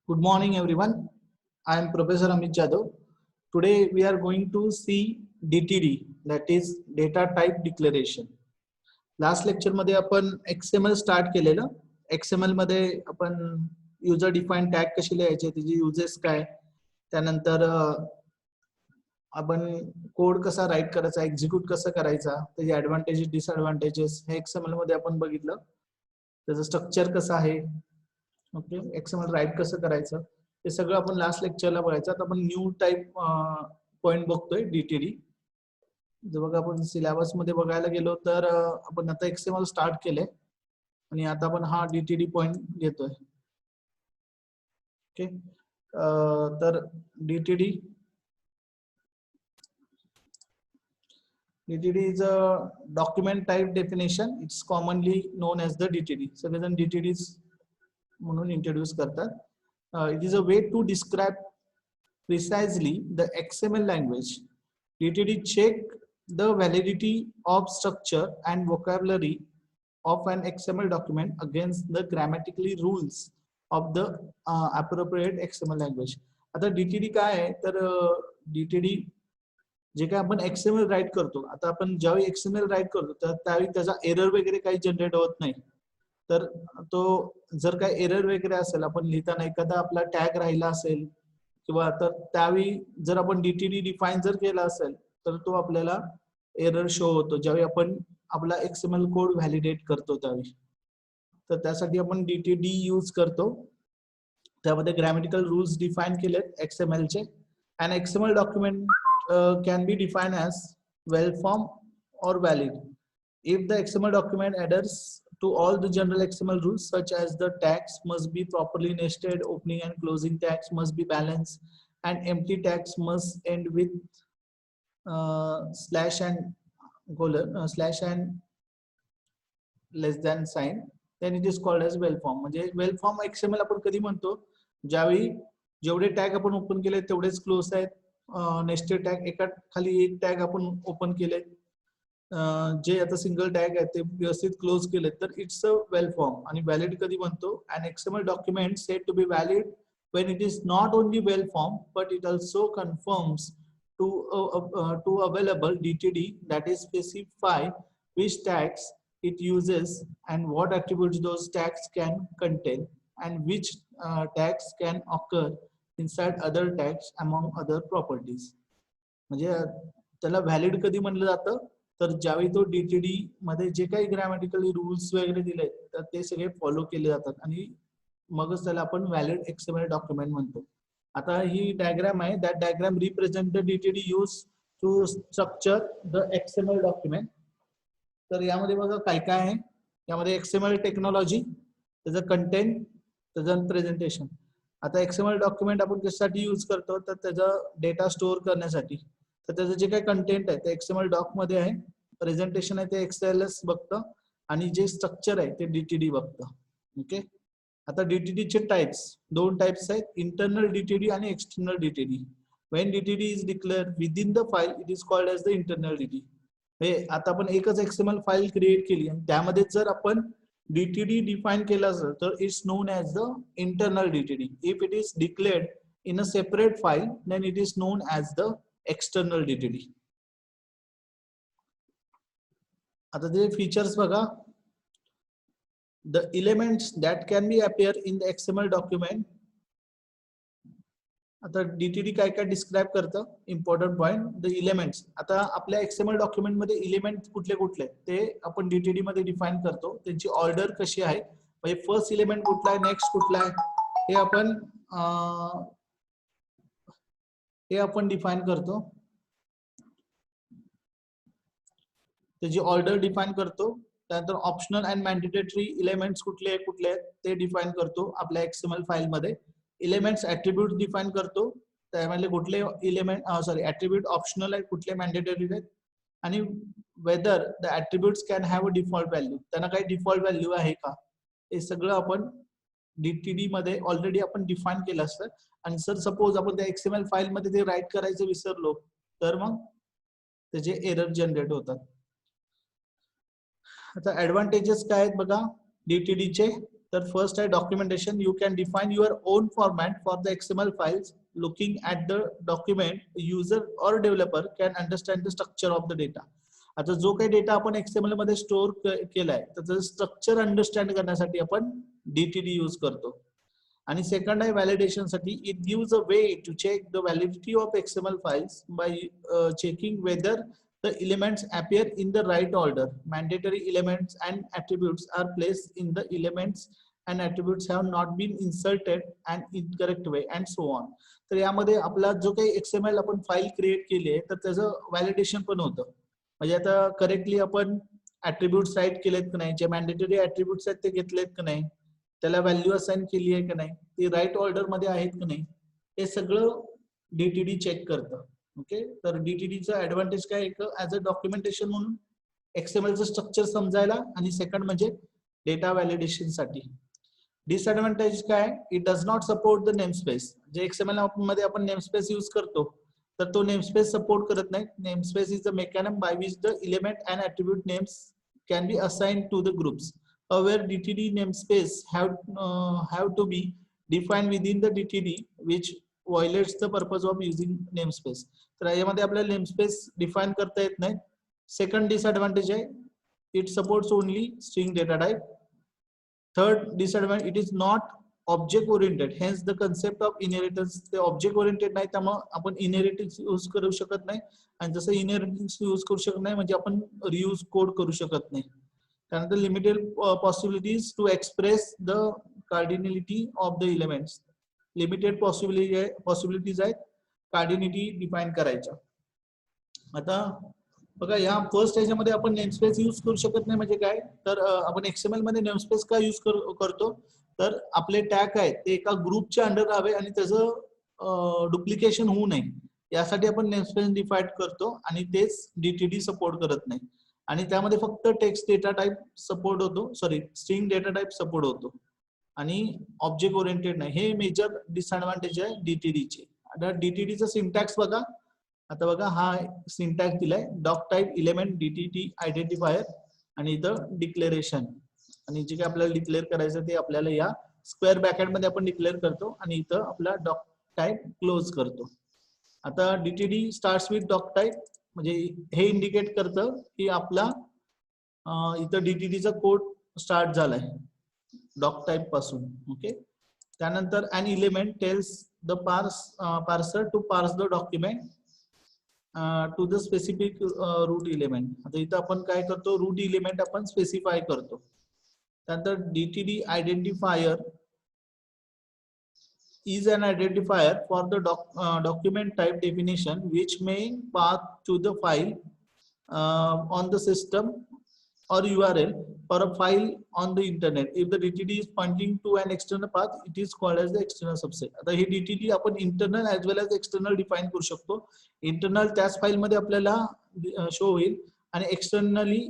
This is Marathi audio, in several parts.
Good morning, everyone. I am Professor Amit Jadhav. Today we are going to see DTD, that is Data Type Declaration. Last lecture मध्ये आपण XML स्टार्ट केलेलं. XML मध्ये आपण युजर डिफाईन टॅग कशी लिहायचे, त्याचे युजेस काय, त्यानंतर आपण कोड कसा राईट करायचा, एक्झिक्यूट कसं करायचा, त्याचे ऍडव्हान्टेजेस डिसएडव्हान्टेजेस हे XML मध्ये आपण बघितलं. त्याचं स्ट्रक्चर कसं आहे, ओके, XML राईट कसं करायचं, हे सगळं आपण लास्ट लेक्चरला बघायचं. आता आपण न्यू टाईप पॉइंट बघतोय DTD. जर बघा आपण सिलेबस मध्ये बघायला गेलो तर आपण आता XML स्टार्ट केले आणि आता आपण हा DTD पॉइंट घेतोय. ओके, तर DTD is a document type definition. It's commonly known as the DTD. सगळेजण DTDs म्हणून इंट्रोड्यूस करतात. It is a way to describe precisely the XML language. DTD check the validity of structure and vocabulary of an XML document against the grammatical rules of the appropriate XML language. आता DTD काय आहे तर DTD जे काय आपण XML राईट करतो, आता आपण ज्यावेळी XML राईट करतो तर त्यावेळी त्याचा एरर वगैरे काही जनरेट होत नाही. तर तो जर काही एरर वगैरे असेल, आपण लिहिताना एखादा आपला टॅग राहिला असेल किंवा तर त्यावेळी जर आपण DTD डिफाईन जर केला असेल तर तो आपल्याला एरर शो होतो ज्यावेळी आपण आपला XML कोड व्हॅलिडेट करतो त्यावेळी. तर त्यासाठी आपण DTD यूज करतो. त्यामध्ये ग्रामॅटिकल रूल्स डिफाईन केलेत XML चे. An XML document can be defined as well form or valid if the XML document adheres to all the general XML rules, such as the tags must be properly nested, opening and closing tags must be balanced, and empty tags must end with slash and colon slash and less than sign. Then it is called as well form. म्हणजे well form XML आपण कधी म्हणतो ज्यावेळी जेवढे टॅग आपण ओपन केले तेवढेच क्लोज आहेत. नेस्टेड टॅग एका खाली एक टॅग आपण ओपन केले, जे आता सिंगल टॅग आहे ते व्यवस्थित क्लोज केले तर इट्स अ वेल फॉर्म. आणि व्हॅलिड कधी म्हणतो, an XML document said to be valid when it is not only well formed but it also conforms to available DTD, that is specify which tags it uses and what attributes those tags can contain and which tags can occur inside other tags among other properties. म्हणजे त्याला व्हॅलिड कधी म्हणलं जातं तर ज्यावेळी तो DTD मध्ये जे काही ग्रामॅटिकली रूल्स वगैरे दिले तर ते सगळे फॉलो केले जातात आणि मगच त्याला आपण व्हॅलिड XML डॉक्युमेंट म्हणतो. आता ही डायग्राम आहे, that diagram represent the DTD use to structure the XML document. तर यामध्ये बघा काय काय आहे. यामध्ये XML टेक्नॉलॉजी, त्याचं कंटेंट, त्याचं प्रेझेंटेशन. आता XML डॉक्युमेंट आपण कशासाठी यूज करतो तर त्याचा डेटा स्टोअर करण्यासाठी. तर त्याचं जे काही कंटेंट आहे ते XML डॉक मध्ये आहे, प्रेझेंटेशन आहे ते XLS बघतं आणि जे स्ट्रक्चर आहे ते DTD बघतं. ओके, आता DTD चे टाइप्स, दोन टाइप्स आहेत, इंटरनल DTD आणि external DTD. When DTD is declared within the file, it is called as the internal DTD. हे आता आपण एकच XML फाईल क्रिएट केली आणि त्यामध्ये जर आपण DTD define केला असेल तर it's known as the internal DTD. If it is declared in a separate file, then it is known as the external DTD. आता ते फीचर्स बघा. The elements that can be appear in the XML document. आता DTD काय काय डिस्क्राइब करतं, इम्पॉर्टंट पॉइंट, द एलिमेंट्स. आता आपल्या XML डॉक्युमेंट मध्ये एलिमेंट कुठले कुठले ते आपण DTD मध्ये डिफाइन करतो. त्यांची ऑर्डर कशी आहे, म्हणजे फर्स्ट एलिमेंट कुठला आहे, नेक्स्ट कुठला आहे, हे आपण डिफाइन करतो. त्याची ऑर्डर डिफाइन करतो. त्यानंतर ऑप्शनल अँड मॅन्डेटरी एलिमेंट्स कुठले आहेत ते डिफाइन करतो आपल्या XML फाईल मध्ये. एलिमेंट्स ऍट्रिब्यूट डिफाइन करतो, त्यामध्ये कुठले एलिमेंट ऍट्रिब्यूट ऑप्शनल आहेत, कुठले मॅन्डेटरी आहेत, आणि whether the attributes can have a default value, त्यांना काही डिफॉल्ट व्हॅल्यू आहे का, हे सगळं आपण DTD मध्ये ऑलरेडी आपण डिफाइन केलं असतं. आणि सर सपोज आपण त्या XML फाईल मध्ये ते राईट करायचं विसरलो तर मग त्याचे एरर जनरेट होतात. आता ऍडव्हान्टेजेस काय आहेत बघा DTD चे. तर फर्स्ट आहे documentation. You can define your on format for the XML files. Looking at the document, user or developer can understand the structure of the data. आता जो काही डेटा आपण XML मध्ये स्टोअर केलाय त्याचं स्ट्रक्चर अंडरस्टँड करण्यासाठी आपण DTD यूज करतो. आणि सेकंड आहे व्हॅलिडेशन साठी. It gives a way to check the validity of XML files by checking whether the elements appear in the right order. Mandatory elements and attributes are placed in the elements and attributes have not been inserted and incorrect way and so on. तर यामध्ये आपला जो काही XML आपण फाईल क्रिएट केली आहे तर त्याचं व्हॅलिडेशन पण होतं. म्हणजे आता करेक्टली आपण ऍट्रिब्यूट्स राईट केलेत की नाही, जे मॅन्डेटरी ऍट्रिब्यूट्स आहेत ते घेतलेत की नाही, त्याला व्हॅल्यू असाइन केली आहे की नाही, ते राईट ऑर्डर मध्ये आहेत की नाही, हे सगळं DTD चेक करतं. ओके. तर DTDचा ऍडव्हान्टेज काय, एक ऍज अ डॉक्युमेंटेशन म्हणून XMLचं स्ट्रक्चर समजायला, आणि सेकंड म्हणजे डेटा व्हॅलिडेशन साठी. डिसएडव्हान्टेज काय, it does not support the namespace. जे XML मध्ये आपण नेमस्पेस यूज करतो तर तो नेमस्पेस सपोर्ट करत नाही. Namespace is the mechanism by which the element and attribute names can be assigned to the groups. Where DTD namespace have to be defined within the DTD, which violates the purpose of using namespace. तर यामध्ये आपल्याला नेमस्पेस डिफाइन करता येत नाही. सेकंड डिसएडव्हान्टेज आहे, it supports only string data type. Third disadvantage, it is not object oriented, hence the concept of inheritance. ते ऑब्जेक्ट ओरिएंटेड नाही, त्यामुळे आपण इनहेरिटन्स यूज करू शकत नाही. आणि जसं इनहेरिटन्स यूज करू शकत नाही म्हणजे आपण रियूज कोड करू शकत नाही. त्यानंतर limited possibilities to express the cardinality of the elements. Limited possibilities आहेत कार्डिनिटी डिफाइन करायच्या. आता बघा, या फर्स्ट ह्याच्यामध्ये आपण नेमस्पेस यूज करू शकत नाही म्हणजे काय, तर आपण XML मध्ये नेमस्पेस का यूज करतो, तर आपले टॅग आहेत ते एका ग्रुपच्या अंडर राहावे आणि त्याचं डुप्लिकेशन होऊ नये यासाठी आपण नेमस्पेस डिफाईन करतो, आणि तेच DTD सपोर्ट करत नाही. आणि त्यामध्ये फक्त टेक्स्ट डेटा टाइप सपोर्ट होतो, sorry string data type support होतो, आणि ऑब्जेक्ट ओरिएंटेड नाही. हे मेजर डिसएडव्हान्टेज आहे DTD चे. आता DTD चा सिंटॅक्स बघा. आता बघा, हा सिंटॅक्स दिलाय, doc type element DTD identifier, आणि इथं डिक्लेरेशन, आणि जे काही आपल्याला डिक्लेअर करायचं ते आपल्याला या स्क्वेअर ब्रॅकेट मध्ये आपण डिक्लेअर करतो, आणि इथं आपला डॉक टाइप क्लोज करतो. आता DTD starts with doc type, म्हणजे हे इंडिकेट करतं की आपला इथं DTDचा कोड स्टार्ट झालाय डॉक टाइप पासून. ओके. त्यानंतर an element tells the parser to parse the document to the specific root element. आता इथं आपण काय करतो, रूट एलिमेंट आपण स्पेसिफाय करतो. त्यानंतर DTD identifier is an identifier for the document type definition which may path to the file on the system or URL for a file on the internet. If the DTD is pointing to an external path, it is called as the external subset. आता हे DTD आपण internal as well as external define करू शकतो. इंटरनल त्याच फाइल मध्ये आपल्याला शो होईल, आणि एक्सटर्नली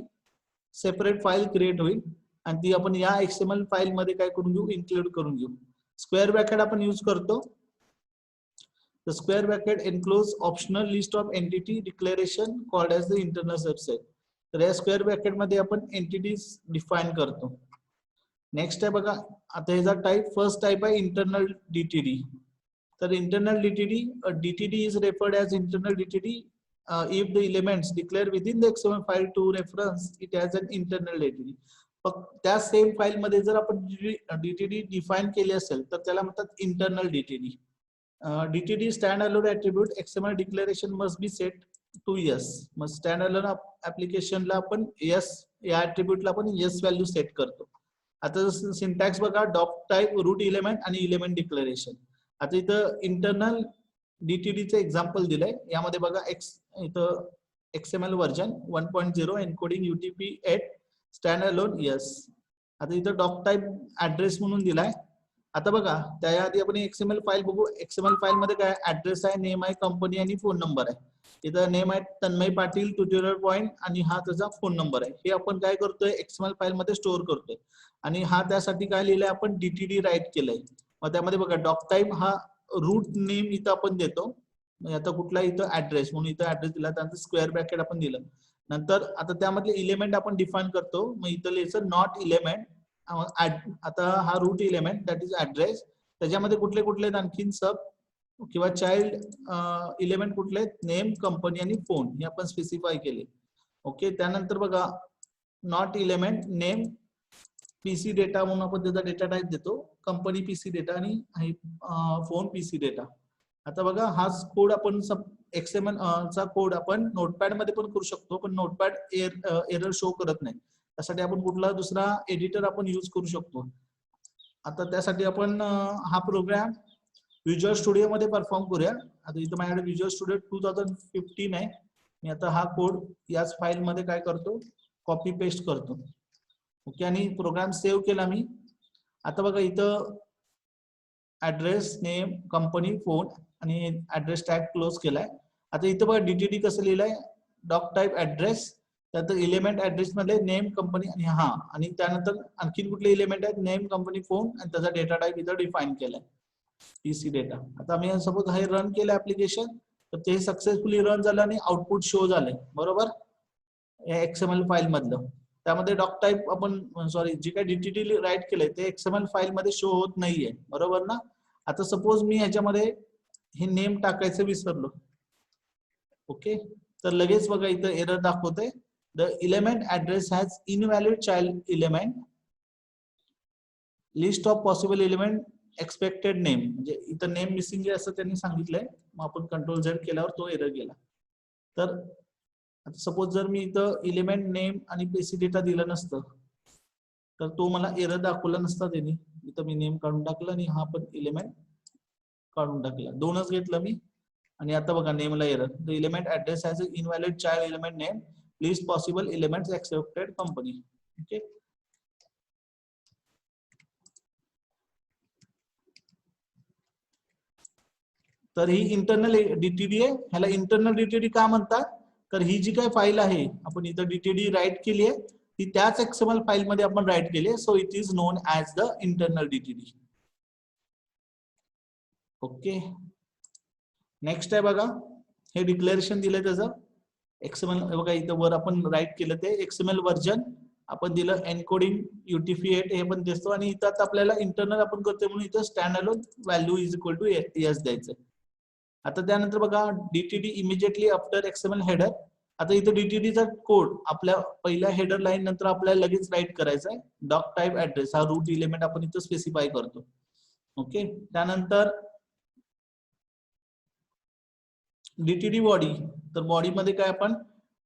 सेपरेट फाइल क्रिएट होईल, आणि ती आपण या XML फाइल मध्ये काय करून घेऊ, इन्क्लूड करून घेऊ. स्क्वेअर ब्रॅकेट आपण यूज करतो. The square bracket enclose optional list of entity declaration called as the internal subset. तर या स्क्वेअर ब्रॅकेट मध्ये आपण एंटिटीज डिफाइन करतो. नेक्स्ट आहे बघा, आता ह्याचा टाइप, फर्स्ट टाइप आहे इंटरनल DTD. तर internal DTD is referred as internal DTD if the elements declared within the XML file to reference it as an internal DTD. त्या सेम फाइल मध्ये जर आपण DTD डिफाइन केली असेल तर त्याला म्हणतात internal DTD. DTD standalone attribute XML declaration must be set to yes. मग standalone applicationला आपण yes या attribute ला आपण yes व्हॅल्यू सेट करतो. आता सिंटॅक्स बघा, डॉक टाइप, रूट एलिमेंट आणि एलिमेंट डिक्लेरेशन. आता इथं इंटरनल DTD चे एक्झाम्पल दिलंय. यामध्ये बघा, इथं XML version 1.0 encoding UTP-8 standalone yes. आता इथं डॉक टाइप ऍड्रेस म्हणून दिलाय. आता बघा, त्याआधी आपण XML फाईल बघू. XML फाईल मध्ये काय, ऍड्रेस आहे, नेम आहे, कंपनी आणि फोन नंबर आहे. इथं नेम आहे तन्मय पाटील, ट्युटोरियल पॉइंट, आणि हा त्याचा फोन नंबर आहे. हे आपण काय करतोय, XML फाईल मध्ये स्टोअर करतोय, आणि हा त्यासाठी काय लिहिलंय आपण, DTD राईट केलंय. मग त्यामध्ये बघा, डॉक टाइप हा रूट नेम इथं आपण देतो. आता कुठला इथं ऍड्रेस म्हणून इथं ऍड्रेस दिला, त्यानंतर स्क्वेअर ब्रॅकेट आपण दिलं. नंतर आता त्यामधले एलिमेंट आपण डिफाइन करतो. मग इथं लिहायचं नॉट एलिमेंट, आता हा root element that is address, त्याच्यामध्ये कुठले कुठले आणखीन सब किंवा चाइल्ड इलेमेंट कुठले, नेम, कंपनी आणि फोन हे आपण स्पेसिफाय केले. ओके, त्यानंतर बघा not element name PC data म्हणून आपण त्याचा डेटा टाइप देतो, कंपनी पीसी डेटा आणि फोन पीसी डेटा. आता बघा हाच कोड आपण XML चा कोड आपण नोटपॅड मध्ये पण करू शकतो, पण नोटपॅड एरर शो करत नाही. त्यासाठी आपण कुठला दुसरा एडिटर आपण यूज करू शकतो. आता त्यासाठी आपण हा प्रोग्राम व्हिज्युअल स्टुडिओ मध्ये परफॉर्म करूया. आता इथं माझ्याकडे व्हिज्युअल स्टुडिओ 2015 आहे. मी आता हा कोड याच फाईल मध्ये काय करतो, कॉपी पेस्ट करतो. ओके, आणि प्रोग्राम सेव्ह केला मी. आता बघा इथं ऍड्रेस, नेम, कंपनी, फोन आणि ऍड्रेस टॅग क्लोज केलाय. आता इथं बघा डीटीडी कसं लिहिलंय, डॉक टाइप ऍड्रेस, त्यानंतर इलेमेंट ऍड्रेस मध्ये नेम, कंपनी आणि त्यानंतर आणखी कुठले इलेमेंट आहेत, नेम, कंपनी, फोन आणि त्याचा डेटा टाइप इथं डिफाईन केलाय, पीसी डेटा. आता मी सपोज हे रन केलं ऍप्लिकेशन, तर ते सक्सेसफुली रन झालं आणि आउटपुट शो झालंय, बरोबर, XML फाईल मधलं. त्यामध्ये डॉक टाइप आपण सॉरी जे काही डीटीडी राईट केलंय ते XML फाईल मध्ये शो होत नाहीये, बरोबर ना. आता सपोज मी ह्याच्यामध्ये हे नेम टाकायचं विसरलो, ओके, तर लगेच बघा इथं एरर दाखवतंय, the element address has invalid child element, list of possible element, expected name. म्हणजे इथं नेम मिसिंग आहे असं त्यांनी सांगितलंय. मग आपण कंट्रोल Z केल्यावर तो एरर गेला. तर आता सपोज जर मी इथं इलेमेंट, नेम आणि पीसी डेटा दिलं नसतं तर तो मला एरर दाखवला नसता त्यांनी. इथं मी नेम काढून टाकलं आणि हा पण इलेमेंट काढून टाकला, दोनच घेतलं मी. आणि आता बघा नेमला error, the element address has invalid child element name, list possible elements accepted company. Okay, तर ही इंटरनल डीटीडी आहे. ह्याला इंटरनल डीटीडी का म्हणतात, तर ही जी काय फाईल आहे आपण इथं डीटीडी राईट केली आहे ती त्याच XML फाईल मध्ये आपण राईट केली आहे. So it is non as the internal DTD. Okay, next आहे बघा, हे डिक्लेरेशन दिलंय त्याचं XML. बघा इथं वर आपण राईट केलं ते XML व्हर्जन आपण दिलं, एन्कोडिंग UTF-8 हे पण दिसतो. आणि इथं आता आपल्याला इंटरनल आपण करतोय म्हणून इथं stand alone value is equal to yes द्यायचं. आता त्यानंतर बघा DTD immediately after XML header. आता इथं डीटीडीचा कोड आपल्या पहिल्या हेडर लाईन नंतर आपल्याला लगेच राईट करायचा आहे. डॉक टाइप ऍड्रेस हा रूट इलेमेंट आपण इथं स्पेसिफाय करतो. ओके, त्यानंतर डीटीडी बॉडी, तर बॉडी मध्ये काय आपण,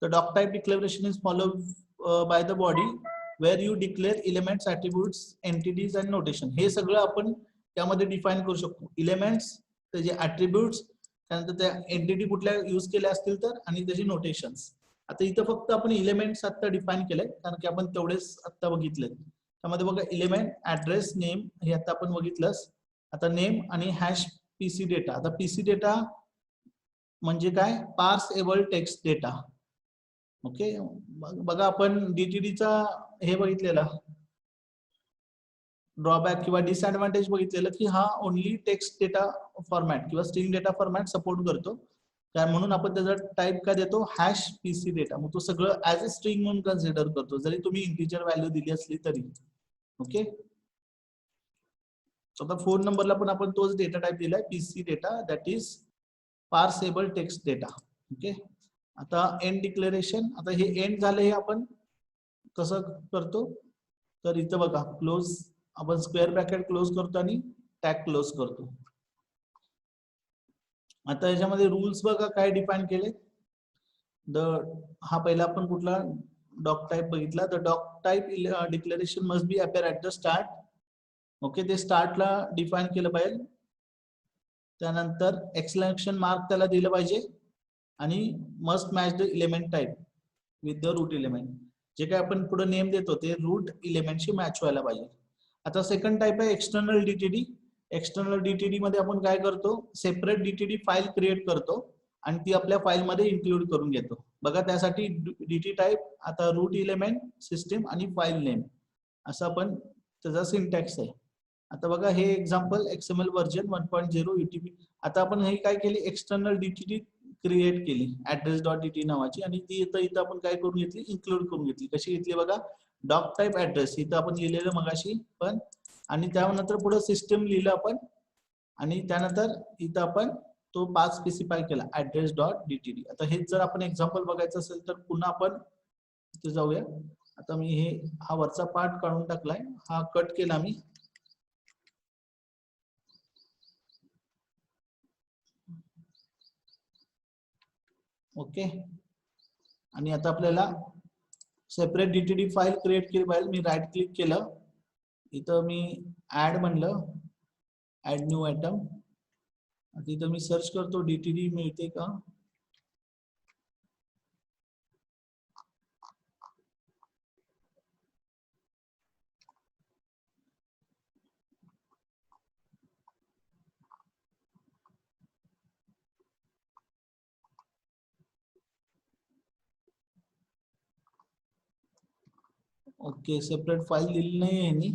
the doc type declaration is follow by the body where you declare elements, attributes, entities and notation. हे सगळं आपण त्यामध्ये डिफाईन करू शकतो. इलेमेंट्स, त्याचे ऍट्रिब्यूट्स, त्यानंतर त्या एंटिटी कुठल्या यूज केल्या असतील तर, आणि त्याची नोटेशन्स. आता इथं फक्त आपण इलेमेंट्स आता डिफाईन केलंय कारण की आपण तेवढेच आता बघितले. त्यामध्ये बघा इलेमेंट, ऍड्रेस, नेम हे आता आपण बघितलंच. आता नेम आणि हॅश पीसी डेटा. आता पीसी डेटा म्हणजे काय, पार्सेबल टेक्स्ट डेटा. ओके, बघा आपण डीटीडीचा हे बघितलेला ड्रॉबॅक किंवा डिसएडव्हान्टेज बघितलेलं की हा ओनली टेक्स्ट डेटा फॉर्मॅट किंवा स्ट्रिंग डेटा फॉर्मॅट सपोर्ट करतो. त्या म्हणून आपण त्याचा टाइप काय देतो, हॅश पीसी डेटा. मग तो सगळं ऍज अ स्ट्रिंग म्हणून कन्सिडर करतो जरी तुम्ही इंटिजर व्हॅल्यू दिली असली तरी. ओके, आता फोन नंबरला पण आपण तोच डेटा टाइप दिलाय, PC data that is parsable text data. Okay, आता एंड डिक्लेरेशन. आता हे एंड झालं हे आपण कसं करतो, तर इथं बघा क्लोज आपण स्क्वेअर ब्रॅकेट क्लोज करतो आणि टॅग क्लोज करतो. आता याच्यामध्ये रूल्स बघा काय डिफाईन केले. हा पहिला आपण कुठला डॉक टाइप बघितला, the doc type declaration must be appear at the start. Okay, ते स्टार्टला डिफाईन केलं पाहिजे. त्यानंतर एक्सक्लेमेशन मार्क त्याला दिलं पाहिजे आणि must match the element type with the root element. जे काय आपण पुढे नेम देतो ते रूट इलेमेंटशी मॅच व्हायला पाहिजे. आता सेकंड टाइप आहे एक्सटर्नल डीटीडी. एक्सटर्नल डीटीडी मध्ये आपण काय करतो, सेपरेट डीटीडी फाईल क्रिएट करतो आणि ती आपल्या फाईल मध्ये इन्क्लूड करून घेतो. बघा त्यासाठी डीटी टाइप, आता रूट इलेमेंट, सिस्टीम आणि फाईल नेम असं आपण त्याचा सिंटॅक्स आहे. आता बघा हे एक्झाम्पल XML व्हर्जन 1.0 UTF. आता आपण हे काय केली, एक्सटर्नल डीटीडी क्रिएट केली ऍड्रेस.dt नावाची आणि ती इथं आपण काय करून घेतली, इन्क्लूड करून घेतली. कशी घेतली बघा, डॉक टाईप ऍड्रेस इथं आपण लिहिलेलं मगाशी पण, आणि त्यानंतर पुढे सिस्टम लिहिलं आपण, आणि त्यानंतर इथं आपण तो पाथ स्पेसिफाय केला ऍड्रेस डॉट डीटीडी. आता हेच जर आपण एक्झाम्पल बघायचं असेल तर पुन्हा आपण इथे जाऊया. आता मी हे हा वरचा पार्ट काढून टाकलाय, हा कट केला मी. ओके, आणि आता आपल्याला सेपरेट डीटीडी फाईल क्रिएट केली पाहिजे. मी राईट क्लिक केलं, इथं मी ऍड म्हणलं, ऍड न्यू आयटम. इथं मी सर्च करतो डीटीडी मिळते का. ओके, सेपरेट फाईल दिली नाही आहे,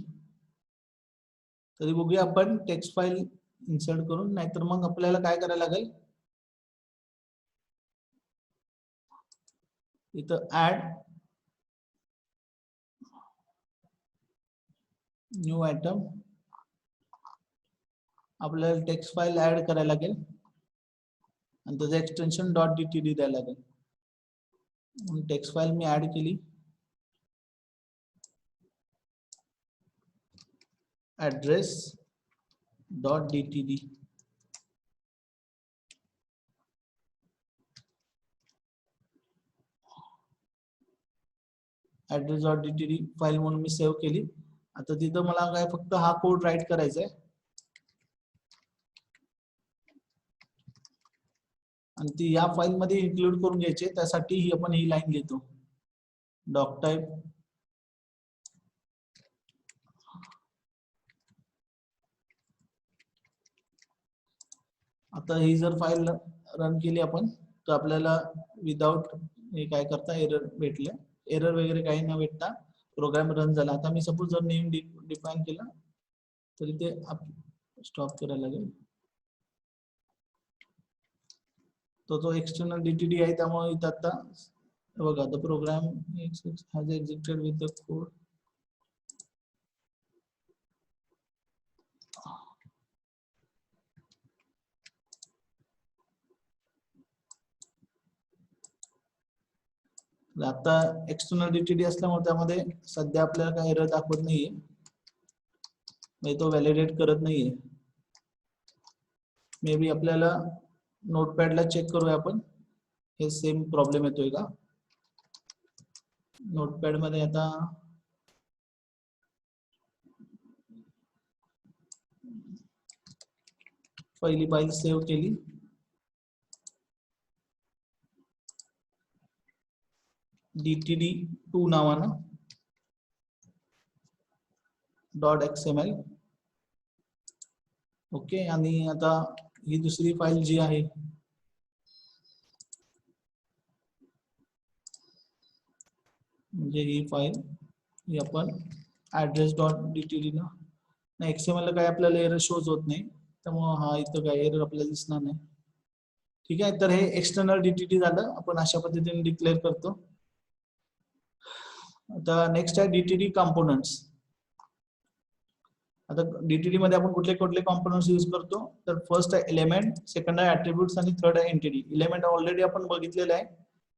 तरी बघूया आपण टेक्स्ट फाईल इन्सर्ट करून. नाहीतर मग आपल्याला काय करायला लागेल, इथं ऍड न्यू आयटम, आपल्याला टेक्स्ट फाईल ऍड करायला लागेल आणि त्याचं एक्सटेन्शन डॉट डीटीडी द्यायला लागेल. टेक्स्ट फाईल मी ऍड केली, address dot DTD. Address dot DTD file म्हणून मी सेव्ह केली. आता तिथं मला काय फक्त हा कोड राईट करायचा आहे आणि ती या फाईल मध्ये इन्क्लूड करून घ्यायचे. त्यासाठी ही आपण ही लाईन लिहितो, डॉक टाईप आता ही जर फाईल रन केली आपण तर आपल्याला विदाउट हे काय करता एरर भेटले. एरर वगैरे काही न भेटता प्रोग्राम रन झाला. आता मी सपोज जर नेम डिफाईन केला तरी ते स्टॉप करायला लागेल. तो एक्सटर्नल डीटीडी आहे, त्यामुळे इथं आता बघा the program has executed with the code. आता एक्सटर्नल डीटीडी असल्यामुळे त्यामध्ये सध्या आपल्याला काही एरर दाखवत नाहीये, म्हणजे तो व्हॅलिडेट करत नाहीये. मे बी आपल्याला नोटपॅडला चेक करूया आपण, हे सेम प्रॉब्लेम येतोय का. नोटपॅड मध्ये आता पहिली फाईल सेव्ह केली, DTD2 नावानं .xml. ओके, आणि आता ही दुसरी फाईल जी आहे म्हणजे ही फाईल ही आपण ऍड्रेस डॉट डीटीडी ना XML ला काय आपल्याला एरर शोज होत नाही, त्यामुळे हा इथं काय एरर आपल्याला दिसणार नाही. ठीक आहे, तर हे एक्सटर्नल डीटीडी झालं, आपण अशा पद्धतीने डिक्लेअर करतो. आता नेक्स्ट आहे डीटीडी कॉम्पोनंट्स. आता डीटीडी मध्ये आपण कुठले कुठले कॉम्पोनंट्स यूज करतो, तर फर्स्ट आहे एलिमेंट, सेकंड आहे ऍट्रिब्यूट्स आणि थर्ड आहे एंटिटी. एलिमेंट ऑलरेडी आपण बघितलेलं आहे.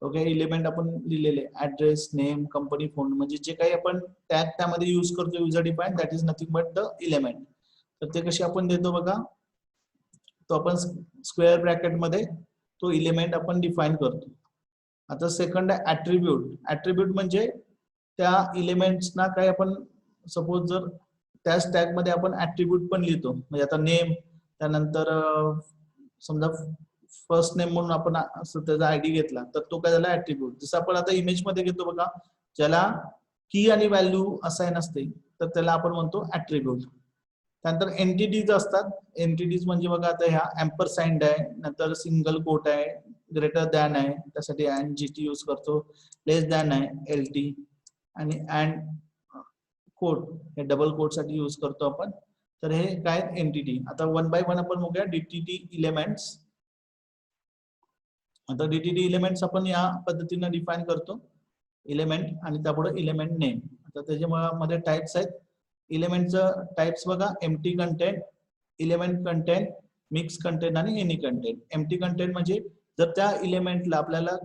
ओके, एलिमेंट आपण लिहिलेले ऍड्रेस, नेम, कंपनी, फोन, म्हणजे जे काही आपण टॅग त्यामध्ये यूज करतो user define, that is nothing but the element. तर ते कसे आपण देतो बघा, तो आपण स्क्वेअर ब्रॅकेट मध्ये तो एलिमेंट आपण डिफाईन करतो. आता सेकंड आहे ऍट्रिब्यूट. ऍट्रिब्यूट म्हणजे त्या एलिमेंट्सना काय आपण सपोज जर त्याच टॅग मध्ये आपण ऍट्रिब्यूट पण लिहितो, म्हणजे आता नेम, त्यानंतर समजा फर्स्ट नेम म्हणून आपण त्याचा आयडी घेतला तर तो काय झाला ऍट्रिब्यूट. जसं आपण आता इमेज मध्ये घेतो बघा, ज्याला की आणि व्हॅल्यू असाइन असते तर त्याला आपण म्हणतो ऍट्रिब्यूट. त्यानंतर एंटिटीज असतात. एंटिटीज म्हणजे बघा आता ह्या एम्परसँड आहे, नंतर सिंगल कोट आहे, ग्रेटर दॅन आहे, त्यासाठी अँड जीटी यूज करतो, लेस दॅन आहे एलटी, आणि अँड कोट हे डबल कोट साठी यूज करतो आपण. तर हे काय एंटिटी. आता वन बाय वन आपण बघूया डीटीडी एलिमेंट्स. आता डीटीडी एलिमेंट्स आपण या पद्धतीने डिफाईन करतो, एलिमेंट आणि त्यापुढे एलिमेंट नेम. तर त्याच्यामध्ये टाइप्स आहेत. इलेमेंटचं टाइप्स बघा, empty content, element content, mix content आणि एनी कंटेंट. एम्प्टी कंटेंट म्हणजे जर त्या इलेमेंटला आपल्याला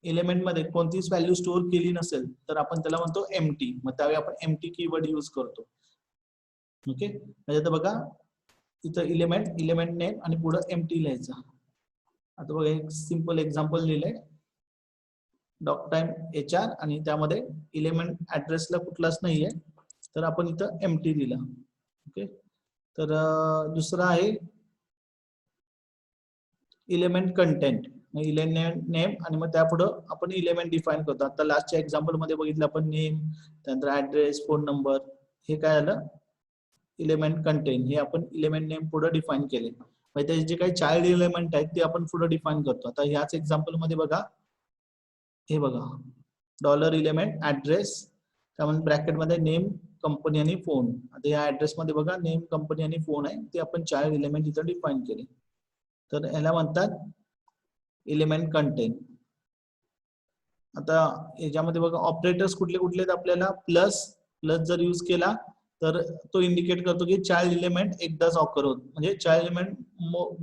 एलिमेंट मध्ये कोणतीच व्हॅल्यू स्टोअर केली नसेल तर आपण त्याला म्हणतो एम्प्टी. मग त्यावेळी आपण एम्प्टी कीवर्ड यूज करतो. ओके, म्हणजे आता बघा इथं इलेमेंट नेम आणि पुढे एम्प्टी लिहायचं. आता बघा एक सिंपल एक्झाम्पल लिहिलंय, डॉक टाइम HR आणि त्यामध्ये इलेमेंट ऍड्रेसला कुठलाच नाहीये तर आपण इथं एम्प्टी दिला. ओके, तर दुसरा आहे इलेमेंट कंटेंट, इलेमेंट नेम आणि मग त्यापुढे आपण इलेमेंट डिफाइन करतो. आता लास्टच्या एक्झाम्पल मध्ये बघितलं आपण नेम, त्यानंतर ऍड्रेस, फोन नंबर, हे काय आलं इलेमेंट कंटेंट. हे आपण इलेमेंट नेम पुढे डिफाइन केले. म्हणजे त्याचे जे काही चाइल्ड इलेमेंट आहेत ते आपण पुढे डिफाइन करतो. आता ह्याच एक्झाम्पल मध्ये बघा, हे बघा डॉलर इलेमेंट ऍड्रेस, त्यामध्ये ब्रॅकेट मध्ये नेम, कंपनी आणि फोन. आता या ऍड्रेस मध्ये बघा नेम, कंपनी आणि फोन आहे, ते आपण चाइल्ड इलेमेंट इथं डिफाइन केले. तर याला म्हणतात इलेमेंट कंटेंट. आता याच्यामध्ये बघा ऑपरेटर्स कुठले कुठले आहेत आपल्याला, प्लस जर यूज केला तर तो इंडिकेट करतो की चाइल्ड इलेमेंट एकदाच ऑकर होत, म्हणजे चाइल्ड इलेमेंट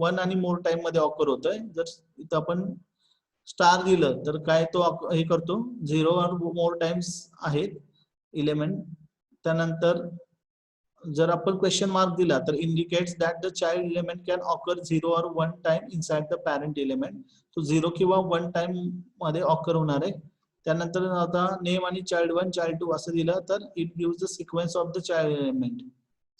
1 आणि मोर टाइम मध्ये ऑकर होतोय. जर इथं आपण स्टार दिलं तर काय तो हे करतो 0 और मोर टाइम्स आहेत इलेमेंट. त्यानंतर जर आपण क्वेश्चन मार्क दिला तर indicates that the child element can occur 0 और 1 time inside the parent element. तो 0 किंवा 1 टाइम मध्ये ऑकर होणार आहे. त्यानंतर आता नेम आणि चाइल्ड 1 चाइल्ड 2 असं दिलं तर it gives the sequence of the child element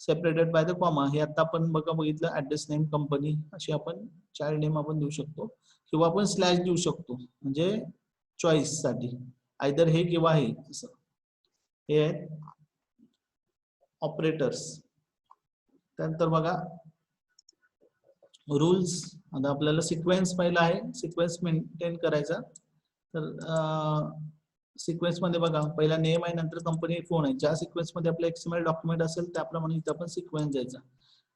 separated by the comma. हे आता आपण बघितलं ऍड्रेस, नेम, कंपनी अशी आपण चाइल्ड नेम आपण देऊ शकतो किंवा आपण स्लॅश देऊ शकतो म्हणजे चॉईस साठी, आयदर हे किंवा हे असं. हे आहेत ऑपरेटर्स. त्यानंतर बघा रूल्स. आता आपल्याला सिक्वेन्स पहिला आहे, सिक्वेन्स मेंटेन करायचा. तर सिक्वेन्स मध्ये बघा पहिला नेम आहे, नंतर कंपनी, फोन आहे. ज्या सिक्वेन्स मध्ये आपला XML डॉक्युमेंट असेल त्याप्रमाणे इथं आपण सिक्वेन्स द्यायचा.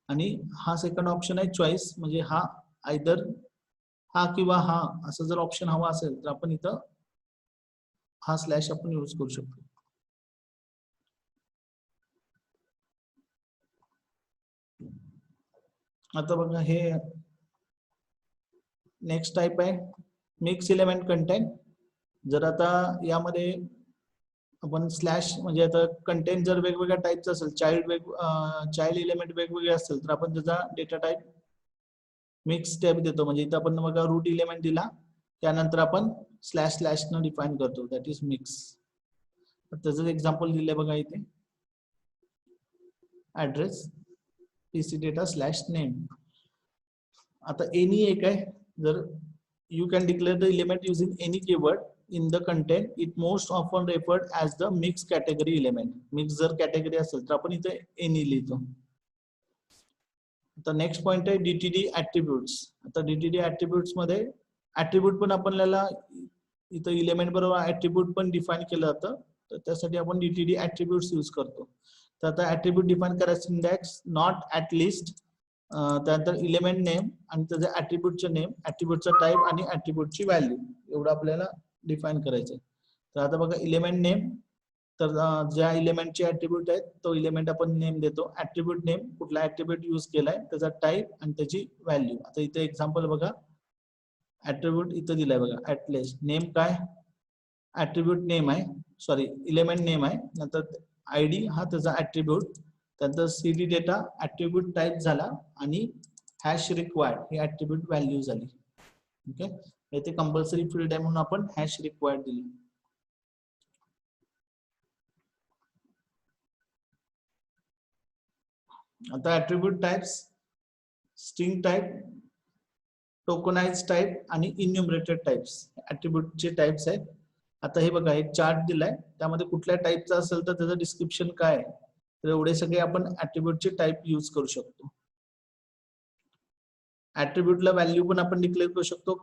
आणि हा सेकंड ऑप्शन आहे चॉईस, म्हणजे हा आयदर हा किंवा हा असं जर ऑप्शन हवा असेल तर आपण इथं हा स्लॅश आपण यूज करू शकतो. आता बघा हे नेक्स्ट टाइप आहे मिक्स इलेमेंट कंटेंट. जर आता यामध्ये आपण स्लॅश म्हणजे आता कंटेंट जर वेगवेगळ्या टाइपचं असेल, चाइल्ड इलेमेंट वेगवेगळे असेल तर आपण त्याचा डेटा टाइप मिक्स टाइप देतो. म्हणजे इथं आपण बघा रूट इलेमेंट दिला, त्यानंतर आपण स्लॅश न डिफाइन करतो, दॅट इज मिक्स. त्याचं एक्झाम्पल दिलंय बघा इथे, address PC data slash name. आता एनी एक आहे, जर you can declare the element using any keyword in the content, it most often referred as the mixed category element. Mix जर कॅटेगरी असेल तर आपण इथे any लिहितो. आता नेक्स्ट पॉइंट आहे DTD attributes. आता DTD attributes मध्ये attribute पण आपल्याला इथं इलेमेंट बरोबर attribute पण डिफाइन केलं जातं, तर त्यासाठी आपण DTD attributes यूज करतो. तर आता attribute डिफाइन करायचं सिंटॅक्स नॉट ॲट लिस्ट, त्यानंतर इलेमेंट नेम आणि त्याचं ऍट्रिब्यूटचं नेम, ऍट्रिब्यूटचा टाइप आणि ऍट्रिब्यूटची व्हॅल्यू एवढं आपल्याला डिफाइन करायचंय. तर आता बघा इलेमेंट नेम, तर ज्या इलेमेंटचे ऍट्रिब्यूट आहेत तो इलेमेंट आपण नेम देतो. ऍट्रिब्यूट नेम कुठला ऍट्रिब्यूट यूज केलाय त्याचा टाइप आणि त्याची व्हॅल्यू. आता इथे एक्झाम्पल बघा, ऍट्रिब्यूट इथं दिलाय बघा ऍटलिस्ट. नेम काय ऍट्रिब्यूट नेम आहे, सॉरी इलेमेंट नेम आहे, नंतर ID हा त्याचा ऍट्रिब्यूट, त्यानंतर CD डेटा ऍट्रिब्यूट टाइप झाला आणि हॅश रिक्वायर्ड ही ऍट्रिब्यूट व्हॅल्यू झाली. ओके, इथे कंपल्सरी फील्ड आहे म्हणून आपण हॅश रिक्वायर्ड दिली. आता attribute types, string type, tokenise type आणि इन्युमरेटेड टाइप्स ऍट्रिब्यूटचे टाइप्स आहेत. आता हे बघा एक चार्ट दिलाय, त्यामध्ये कुठल्या टाइपचा असेल तर त्याचं डिस्क्रिप्शन काय आहे, तर एवढे सगळे आपण ऍट्रिब्यूटचे टाइप यूज करू शकतो. ऍट्रिब्यूटला व्हॅल्यू पण आपण डिक्लेअर करू शकतो,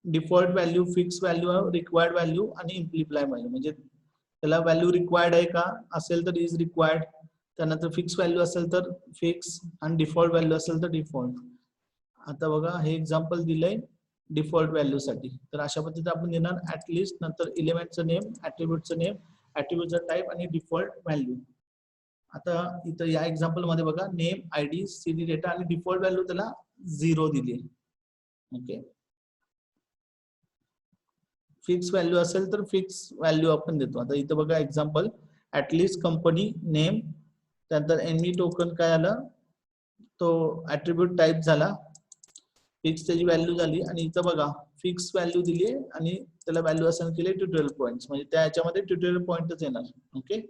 default value, fix value, required value आणि इम्प्लिफ्लाय व्हॅल्यू. म्हणजे त्याला व्हॅल्यू रिक्वायर्ड आहे का असेल तर इज रिक्वायर्ड, त्यानंतर फिक्स व्हॅल्यू असेल तर फिक्स आणि डिफॉल्ट व्हॅल्यू असेल तर डिफॉल्ट. आता बघा हे एक्झाम्पल दिलंय डिफॉल्ट व्हॅल्यू साठी. तर अशा पद्धतीने आपण देणार ऍटलिस्ट, नंतर इलेमेंटचं नेम, ऍट्रिब्यूटचं नेम ऍट्रिब्यूटचा टाईप आणि डिफॉल्ट व्हॅल्यू. आता इथं या एक्झाम्पल मध्ये बघा नेम, आयडी, सीडी डेटा आणि डिफॉल्ट व्हॅल्यू त्याला 0 दिली. ओके, फिक्स व्हॅल्यू असेल तर फिक्स व्हॅल्यू आपण देतो. आता इथं बघा एक्झाम्पल ऍटलिस्ट कंपनी नेम, त्यानंतर एनई टोकन काय आलं, तो ऍट्रिब्यूट टाईप झाला, फिक्स त्याची व्हॅल्यू झाली. आणि इथं बघा फिक्स व्हॅल्यू दिली आणि त्याला व्हॅल्यू असाइन केले ट्युटोरियल पॉइंट्स, म्हणजे त्या ह्याच्यामध्ये ट्युटोरियल पॉइंटच येणार. ओके,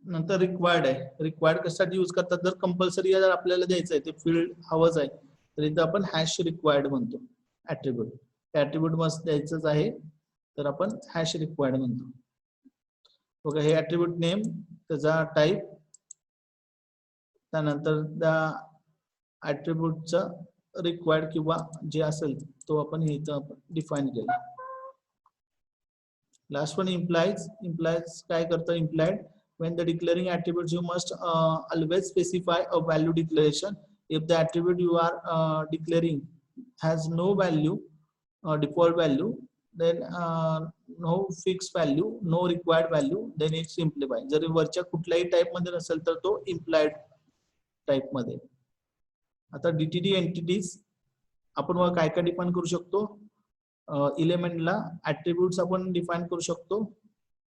नंतर रिक्वायर्ड आहे. रिक्वायर्ड कशासाठी यूज करतात, जर कंपल्सरी जर आपल्याला द्यायचं आहे ते फील्ड हवंच आहे तर इथं आपण हॅश रिक्वायर्ड म्हणतो. ऍट्रिब्यूट ऍट्रिब्यूट मस्त द्यायचंच आहे तर आपण हॅश रिक्वायर्ड म्हणतो. बघा हे ऍट्रिब्यूट नेम, त्याचा टाईप, त्यानंतर त्या ऍट्रिब्यूटचा रिक्वायर्ड किंवा जे असेल तो आपण हे इथं डिफाईन केला. Last one implies. इम्प्लाइज काय करतं, implied when the declaring attributes you must always specify a value declaration. If the attribute you are declaring has no value, default value, then no fixed value, no required value, then it's simplified. जर वरच्या कुठल्याही टाइप मध्ये नसेल तर तो implied टाइप मध्ये. आता डीटीडी एंटिटीज आपण काय काय डिफाइन करू शकतो, इलेमेंटला ऍट्रिब्यूट्स आपण डिफाइन करू शकतो,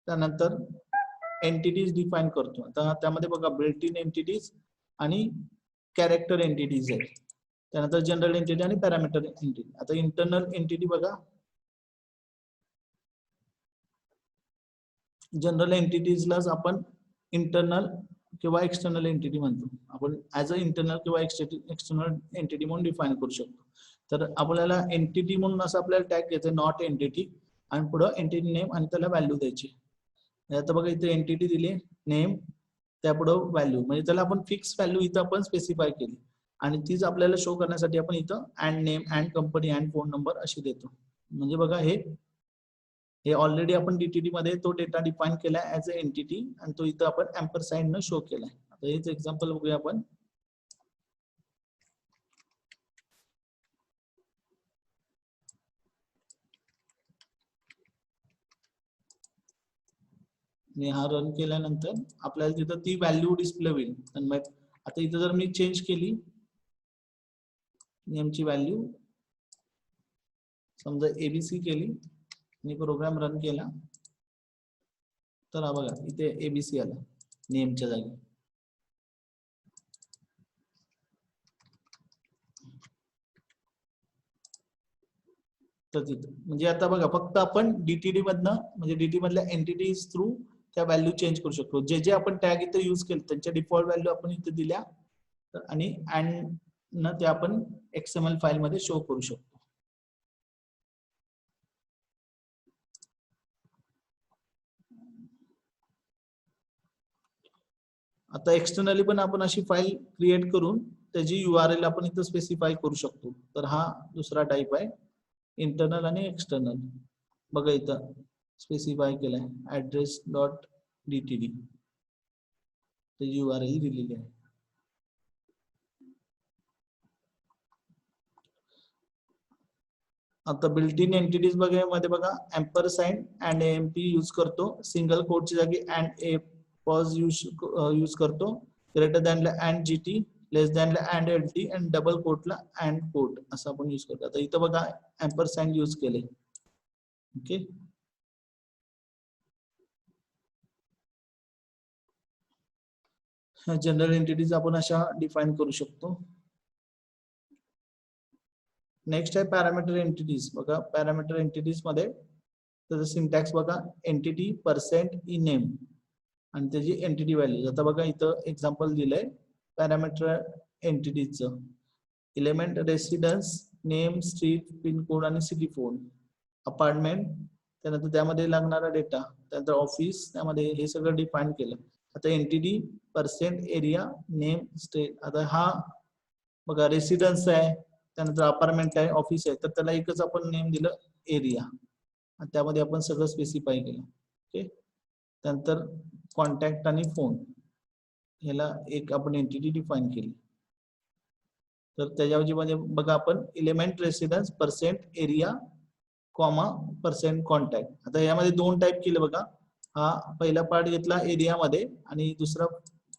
त्यानंतर एंटिटीज डिफाइन करतो. आता त्यामध्ये बघा बिल्ट इन एंटिटीज आणि कॅरेक्टर एंटिटीज आहेत, त्यानंतर जनरल एंटिटी आणि पॅरामीटर एंटिटी. आता इंटरनल एंटिटी बघा, जनरल एंटिटीजलाच आपण इंटरनल किंवा एक्सटर्नल एंटिटी म्हणतो. आपण ऍज अ इंटरनल किंवा एक्सटर्नल एंटिटी म्हणून डिफाइन करू शकतो. तर आपल्याला एंटिटी म्हणून असं आपल्याला टॅग घ्यायचं नॉट एंटिटी, आणि पुढे एंटिटी नेम आणि त्याला व्हॅल्यू द्यायची. आता बघा इथे एंटिटी दिली नेम, त्यापुढे व्हॅल्यू, म्हणजे त्याला आपण फिक्स व्हॅल्यू इथं आपण स्पेसिफाय केली आणि तीच आपल्याला शो करण्यासाठी आपण इथं and name, and company, and phone number अशी देतो. म्हणजे बघा हे ऑलरेडी आपण डीटीडी मध्ये तो डेटा डिफाइन केलाय ऍज अ एंटिटी आणि तो इथं आपण एम्परसाइंड न शो केलाय. आता हेच एक्झाम्पल बघूया आपण. हा रन केल्यानंतर आपल्याला तिथं ती व्हॅल्यू डिस्प्ले होईल. आता इथं जर मी चेंज केली नेमची व्हॅल्यू, समजा एबीसी केली आणि प्रोग्राम रन केला तर हा बघा इथे एबीसी आला नेमच्या जागी. तर तिथं म्हणजे आता बघा फक्त आपण डीटीडी मधनं, म्हणजे डीटी मधल्या एंटिटीज थ्रू त्या व्हॅल्यू चेंज करू शकतो. जे जे आपण टॅग इथे यूज केले त्यांच्या डिफॉल्ट व्हॅल्यू आपण इथे दिल्या आणि अँड न ते आपण एक्सएमएल फाईल मध्ये शो करू शकतो. आता एक्सटर्नली पण आपण अशी फाईल क्रिएट करून त्याची URL आपण इथं स्पेसिफाय करू शकतो. तर हा दुसरा टाइप आहे, इंटरनल आणि एक्सटर्नल. बघा इथं स्पेसिफाय केलाय ऍड्रेस डॉट डीटीडी, त्याची URL दिलेली आहे. आता बिल्ट इन एंटिटीज मध्ये बघा एम्परसाइंड अँड एएमपी यूज करतो, सिंगल कोटची जागी अँड ए पॉज यूज करतो, ग्रेटर दॅनला अँड जीटी, लेस दॅनला अँड एलटी आणि डबल कोटला अँड कोट असं आपण यूज करतो. आता इथं बघा एम्परसाइंड यूज केले. ओके, जनरल एंटिटीज आपण अशा डिफाइन करू शकतो. नेक्स्ट आहे पॅरामीटर एंटिटीज. बघा पॅरामीटर एंटिटीज मध्ये त्याचा सिंटॅक्स बघा, एंटिटी पर्सेंट ई नेम आणि त्याची एंटिटी व्हॅल्यू. आता बघा इथं एक्झाम्पल दिलंय पॅरामीटर एंटिटीजचं, element residence, name, street, pincode आणि सिटी फोन, अपार्टमेंट, त्यानंतर त्यामध्ये लागणारा डेटा, त्यानंतर ऑफिस, त्यामध्ये हे सगळं डिफाइन केलं. आता entity percent area name state. आता हा बघा रेसिडेन्स आहे, त्यानंतर अपार्टमेंट आहे, ऑफिस आहे, तर त्याला एकच आपण नेम दिलं एरिया आणि त्यामध्ये आपण सगळं स्पेसिफाय केलं. ओके, त्यानंतर कॉन्टॅक्ट आणि फोन ह्याला एक आपण एंटिटी डिफाइन केली. तर त्याच्यामध्ये बघा आपण element residence percent area comma percent contact. आता यामध्ये दोन टाईप केले बघा. हा पहिला पार्ट घेतला एरियामध्ये आणि दुसरा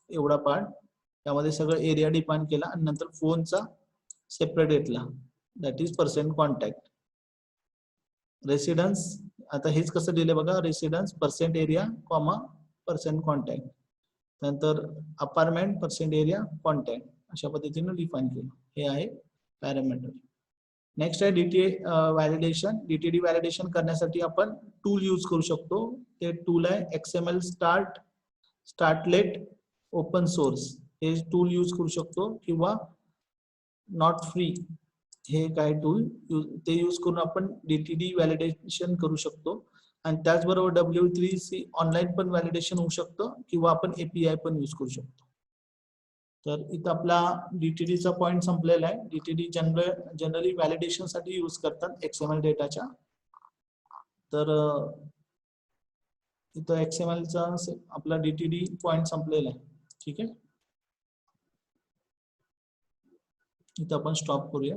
एवढा पार्ट त्यामध्ये सगळं एरिया डिफाईन केला आणि नंतर फोनचा सेपरेट घेतला, that is percent contact. Residence आता हेच कसं दिले बघा, residence percent area comma percent contact. नंतर अपार्टमेंट पर्सेंट एरिया कॉन्टॅक्ट अशा पद्धतीने डिफाईन केलं. हे आहे पॅरामीटर. नेक्स्ट आहे डीटीडी व्हॅलिडेशन. डीटीडी व्हॅलिडेशन करण्यासाठी आपण टूल यूज करू शकतो. ते टूल आहे XML स्टार्टलेट ओपन सोर्स. हे टूल यूज करू शकतो किंवा नॉट फ्री हे काय टूल ते यूज करून आपण डीटीडी व्हॅलिडेशन करू शकतो. आणि त्याचबरोबर W3C ऑनलाईन पण व्हॅलिडेशन होऊ शकतं किंवा आपण API पण यूज करू शकतो. तर इथं आपला डीटीडीचा पॉइंट संपलेला आहे. डीटीडी जनरली व्हॅलिडेशन साठी यूज करतात XML डेटाच्या. तर इथं XMLचा आपला डीटीडी पॉइंट संपलेला आहे. ठीक आहे, इथं आपण स्टॉप करूया.